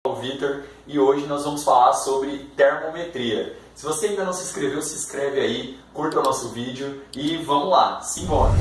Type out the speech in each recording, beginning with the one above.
O Vitor e hoje nós vamos falar sobre termometria. Se você ainda não se inscreveu, se inscreve aí, curta o nosso vídeo e vamos lá, simbora!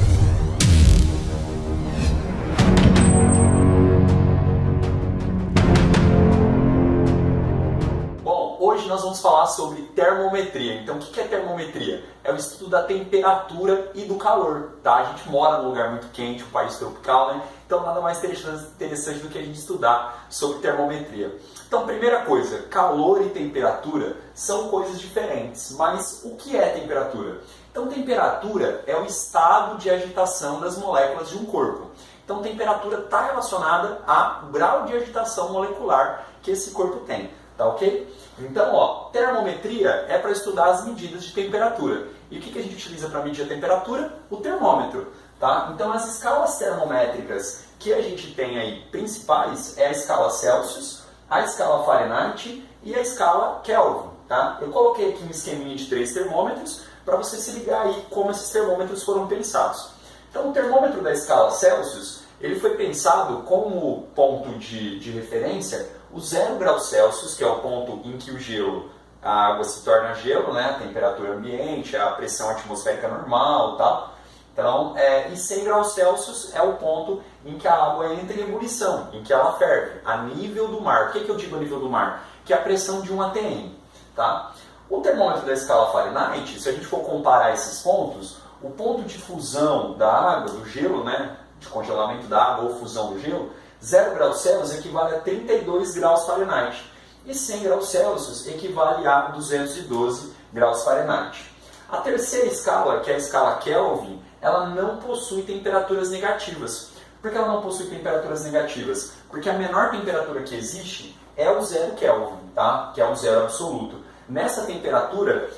Bom, hoje nós vamos falar sobre termometria. Então, o que é termometria? É o estudo da temperatura e do calor, tá? A gente mora num lugar muito quente, um país tropical, né? Então, nada mais interessante do que a gente estudar sobre termometria. Então, primeira coisa, calor e temperatura são coisas diferentes, mas o que é temperatura? Então, temperatura é o estado de agitação das moléculas de um corpo. Então, temperatura está relacionada ao grau de agitação molecular que esse corpo tem, tá ok? Então, ó, termometria é para estudar as medidas de temperatura. E o que a gente utiliza para medir a temperatura? O termômetro. Tá? Então, as escalas termométricas que a gente tem aí principais é a escala Celsius, a escala Fahrenheit e a escala Kelvin. Tá? Eu coloquei aqui um esqueminha de 3 termômetros para você se ligar aí como esses termômetros foram pensados. Então, o termômetro da escala Celsius ele foi pensado como ponto de referência o 0 graus Celsius, que é o ponto em que o gelo, a água se torna gelo, né? A temperatura ambiente, a pressão atmosférica normal, tal. Então, e 100 graus Celsius é o ponto em que a água entra em ebulição, em que ela ferve, a nível do mar. O que eu digo a nível do mar? Que é a pressão de 1 atm. Tá? O termômetro da escala Fahrenheit, se a gente for comparar esses pontos, o ponto de fusão da água, do gelo, né, de congelamento da água ou fusão do gelo, 0 graus Celsius equivale a 32 graus Fahrenheit. E 100 graus Celsius equivale a 212 graus Fahrenheit. A terceira escala, que é a escala Kelvin, ela não possui temperaturas negativas. Por que ela não possui temperaturas negativas? Porque a menor temperatura que existe é o 0 Kelvin, tá? Que é o zero absoluto. Nessa temperatura,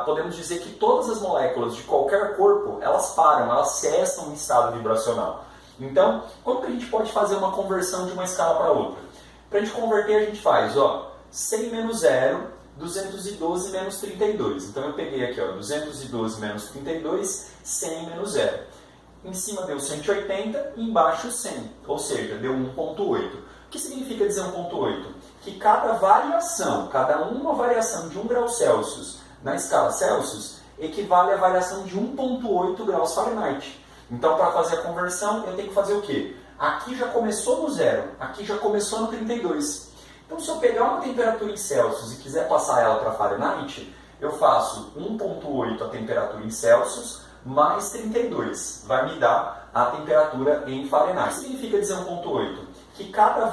podemos dizer que todas as moléculas de qualquer corpo, elas param, elas cessam o estado vibracional. Então, como que a gente pode fazer uma conversão de uma escala para outra? Para a gente converter, a gente faz 100 menos 0, 212 menos 32. Então eu peguei aqui 212 menos 32, 100 menos 0. Em cima deu 180 e embaixo 100, ou seja, deu 1,8. O que significa dizer 1,8? Que cada uma variação de 1 grau Celsius na escala Celsius equivale à variação de 1,8 graus Fahrenheit. Então, para fazer a conversão, eu tenho que fazer o quê? Aqui já começou no 0, aqui já começou no 32. Então, se eu pegar uma temperatura em Celsius e quiser passar ela para Fahrenheit, eu faço 1,8 a temperatura em Celsius mais 32. Vai me dar a temperatura em Fahrenheit. O que significa dizer 1,8? Que cada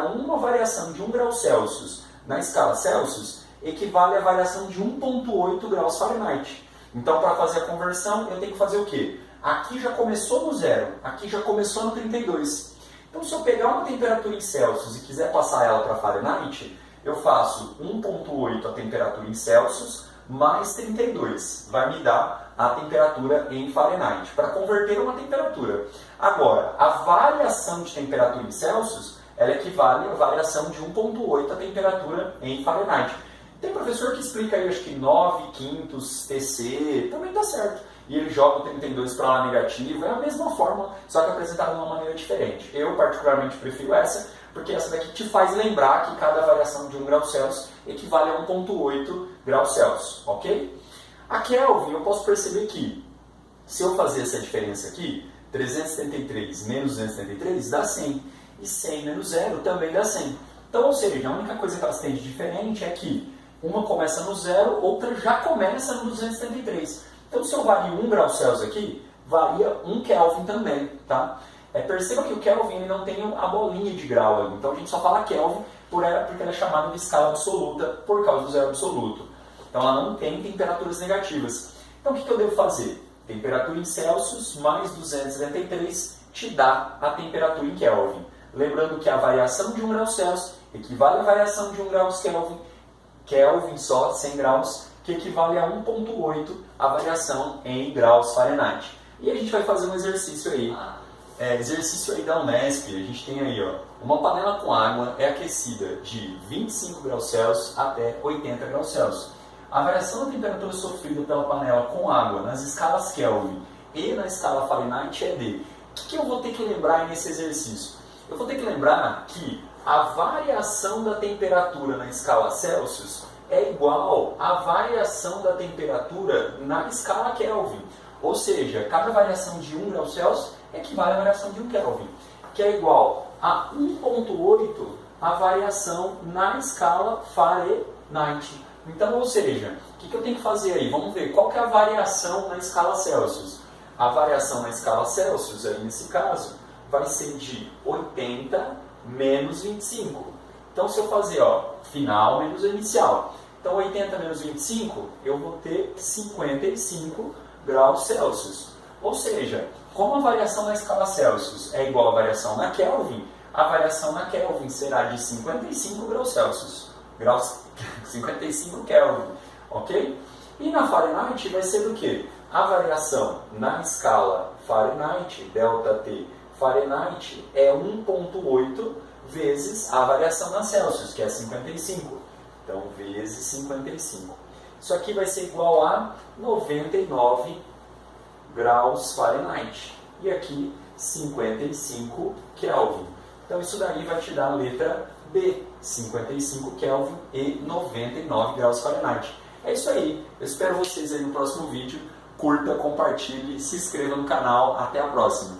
uma variação de 1 grau Celsius na escala Celsius equivale à variação de 1,8 graus Fahrenheit. Então, para fazer a conversão, eu tenho que fazer o quê? Aqui já começou no 0, aqui já começou no 32. Então, se eu pegar uma temperatura em Celsius e quiser passar ela para Fahrenheit, eu faço 1,8 a temperatura em Celsius mais 32. Vai me dar a temperatura em Fahrenheit, para converter uma temperatura. Agora, a variação de temperatura em Celsius, ela equivale à variação de 1,8 a temperatura em Fahrenheit. Tem professor que explica aí, acho que 9 quintos TC, também dá certo. E ele joga o 32 para lá negativo, é a mesma fórmula, só que apresentada de uma maneira diferente. Eu particularmente prefiro essa, porque essa daqui te faz lembrar que cada variação de 1 grau Celsius equivale a 1,8 graus Celsius, ok? A Kelvin, eu posso perceber que, se eu fazer essa diferença aqui, 373 menos 273 dá 100, e 100 menos 0 também dá 100. Então, ou seja, a única coisa que elas têm de diferente é que uma começa no 0, outra já começa no 273. Então, se eu vario 1 grau Celsius aqui, varia 1 Kelvin também, tá? Perceba que o Kelvin ele não tem a bolinha de grau ali. Então, a gente só fala Kelvin porque ela é chamada de escala absoluta por causa do zero absoluto. Então, ela não tem temperaturas negativas. Então, o que eu devo fazer? Temperatura em Celsius mais 273 te dá a temperatura em Kelvin. Lembrando que a variação de 1 grau Celsius equivale à variação de 1 grau Kelvin só, 100 graus, que equivale a 1,8 a variação em graus Fahrenheit. E a gente vai fazer um exercício aí. Exercício aí da Unesp. A gente tem aí, uma panela com água é aquecida de 25 graus Celsius até 80 graus Celsius. A variação da temperatura sofrida pela panela com água nas escalas Kelvin e na escala Fahrenheit é D. O que eu vou ter que lembrar nesse exercício? Eu vou ter que lembrar que a variação da temperatura na escala Celsius é igual à variação da temperatura na escala Kelvin. Ou seja, cada variação de 1 grau Celsius equivale à variação de 1 Kelvin, que é igual a 1,8 a variação na escala Fahrenheit. Então, ou seja, o que eu tenho que fazer aí? Vamos ver qual que é a variação na escala Celsius. A variação na escala Celsius, aí nesse caso, vai ser de 80 menos 25. Então, se eu fazer final menos inicial, então 80 menos 25, eu vou ter 55 graus Celsius. Ou seja, como a variação na escala Celsius é igual à variação na Kelvin, a variação na Kelvin será de 55 graus Celsius. 55 Kelvin, ok? E na Fahrenheit vai ser do quê? A variação na escala Fahrenheit, ΔT Fahrenheit, é 1,8 vezes a variação na Celsius, que é 55. Então, vezes 55. Isso aqui vai ser igual a 99 graus Fahrenheit. E aqui, 55 Kelvin. Então, isso daí vai te dar a letra B, 55 Kelvin e 99 graus Fahrenheit. É isso aí. Eu espero vocês aí no próximo vídeo. Curta, compartilhe, se inscreva no canal. Até a próxima.